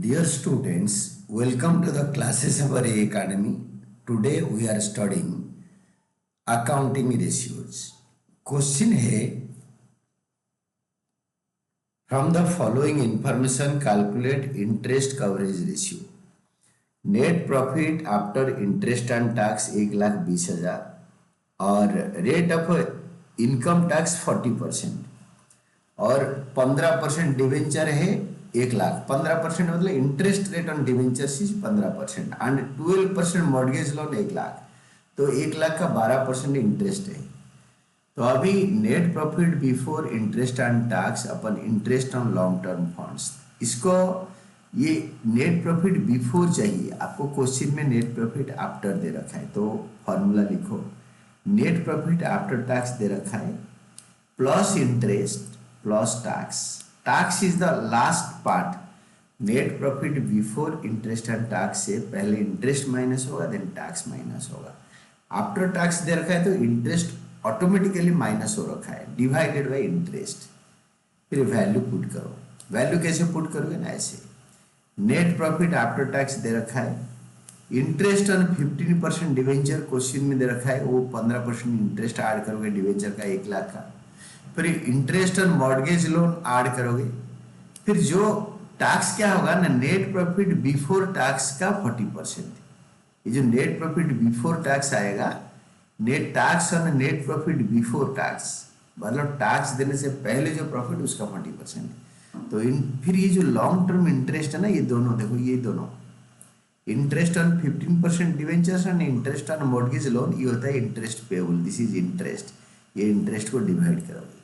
Dear students, welcome to the classes of our academy. Today we are studying accounting ratios. Question है, from the following information calculate interest coverage ratio. Net profit after interest and tax 1,20,000 और rate of income tax 40% और 15% debenture है 1,00,000. 15% मतलब interest rate on debentures is 15% and 12% mortgage loan 1,00,000. तो 1,00,000 का 12% interest है. तो अभी net profit before interest and tax upon interest on long term funds, इसको ये नेट प्रॉफिट बिफोर चाहिए आपको. क्वेश्चन में नेट प्रॉफिट आफ्टर दे रखा है, तो फॉर्मूला लिखो. नेट प्रॉफिट आफ्टर टैक्स दे रखा है plus interest plus tax. Tax is the last part. Net profit before interest and tax से पहले इंटरेस्ट माइनस होगा, देन टैक्स माइनस होगा. आफ्टर टैक्स दे रखा है तो इंटरेस्ट ऑटोमेटिकली माइनस हो रखा है, डिवाइडेड बाय इंटरेस्ट. फिर वैल्यू पुट करो. वैल्यू कैसे पुट करोगे ना, ऐसे. नेट प्रॉफिट आफ्टर टैक्स दे रखा है. इंटरेस्ट ऑन 15% डिवेंचर क्वेश्चन में दे रखा है, वो 15% इंटरेस्ट ऐड करोगे डिवेंचर का 1,00,000 का. फिर interest on mortgage loan add करोगे. फिर जो टैक्स क्या होगा ना, नेट प्रॉफिट बिफोर टैक्स का 40%. ये जो नेट प्रॉफिट बिफोर टैक्स आएगा, net tax on net profit before tax मतलब टैक्स देने से पहले जो प्रॉफिट उसका 40%. तो फिर ये जो लॉन्ग टर्म इंटरेस्ट है ना, ये दोनों देखो, ये दोनों interest on 15% debentures and interest on mortgage loan, ये होता है interest payable. This is interest. ये इंटरेस्ट को डिवाइड करोगे.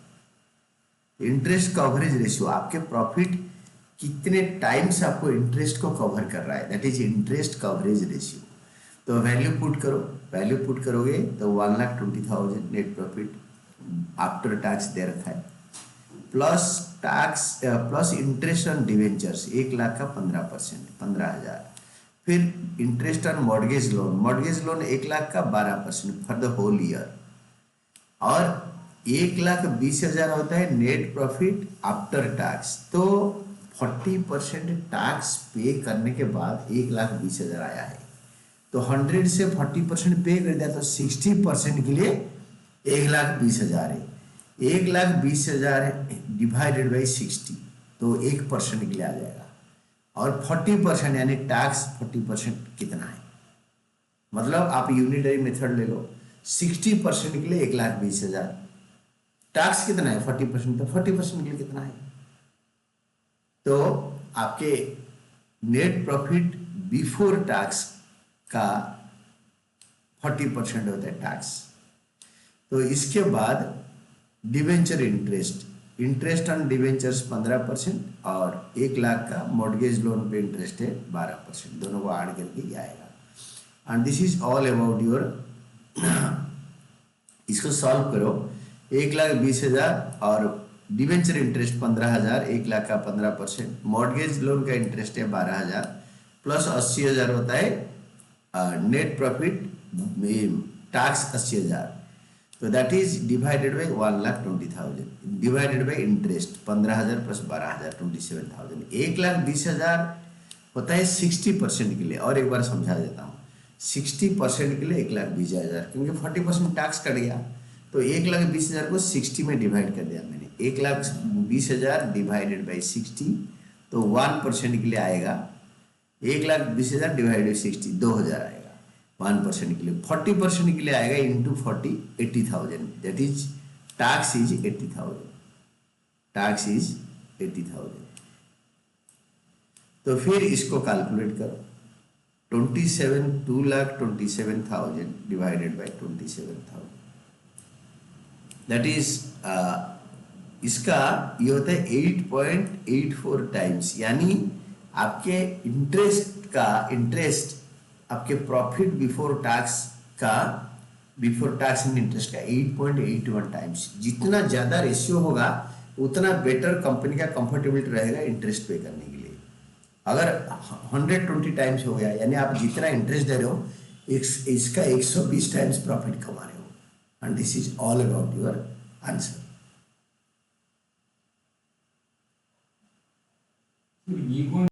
इंटरेस्ट कवरेज रेशियो, आपके प्रॉफिट कितने टाइम्स आपको इंटरेस्ट को कवर कर रहा है, that is interest coverage ratio. तो वैल्यू पुट करो. वैल्यू पुट करोगे तो 1,20,000 नेट प्रॉफिट आफ्टर टैक्स दे रखा है plus tax plus interest on debentures 1,00,000 का 15% 15,000. फिर interest on mortgage loan, mortgage loan 1,00,000 का 12% फॉर द होल ईयर. और 1,20,000 होता है नेट प्रॉफिट आफ्टर टैक्स. तो 40% टैक्स पे करने के बाद 1,20,000 आया है. तो 100 से 40% पे कर दिया तो 60% के लिए 1,20,000 है. 1,20,000 डिवाइडेड बाई 60 तो 1% के लिए आ जाएगा. और 40% यानी टैक्स 40% कितना है, मतलब आप यूनिटरी मेथड ले लो. 60% के लिए 1,20,000. टैक्स कितना है 40%, तो 40% के लिए कितना है. तो आपके नेट प्रॉफिट बिफोर टैक्स का 40% होता है टैक्स. तो इसके बाद debenture interest, interest on debentures 15% और 1,00,000 का मॉर्गेज लोन पे इंटरेस्ट है 12%. दोनों को ऐड करके ये आएगा. And this is all about your. इसको सॉल्व करो. 1,20,000 और डिवेंचर इंटरेस्ट 15,000, 1,00,000 का 15%, मॉर्गेज लोन का इंटरेस्ट है 12,000 प्लस 80,000 होता है नेट प्रॉफिट टैक्स 80,000. तो that is divided by 1,20,000 divided by interest 15,000 plus 12,000 27,000. 1,20,000 होता है 60% के लिए. और एक बार समझा देता हूँ. 60% के लिए 1,20,000 क्योंकि 40% टैक्स कट गया. तो 1,20,000 को 60 में डिवाइड कर दिया मैंने. 1,20,000 डिवाइडेड बाई 60 तो 1% के लिए आएगा 1,20,000 डिवाइडेड बाई 60 2,000 आएगा 1% के लिए. 40% के लिए आएगा into 40 80,000. That is tax is 80,000. Tax is 80,000. तो फिर इसको कैलकुलेट करो. 2,27,000 डिवाइडेड बाई 27,000 दैट इज इसका ये होता है 8.84 टाइम्स. यानी आपके इंटरेस्ट आपके profit before tax and interest का 8.81 टाइम्स. जितना ज़्यादा रेशियो होगा उतना बेटर कंपनी का कंफर्टेबिलिटी रहेगा इंटरेस्ट पे करने के लिए. अगर 120 टाइम्स हो गया यानी आप जितना इंटरेस्ट दे रहे हो इसका 120 टाइम्स प्रॉफिट कमा रहे हो. And this is all about your answer. ये कौन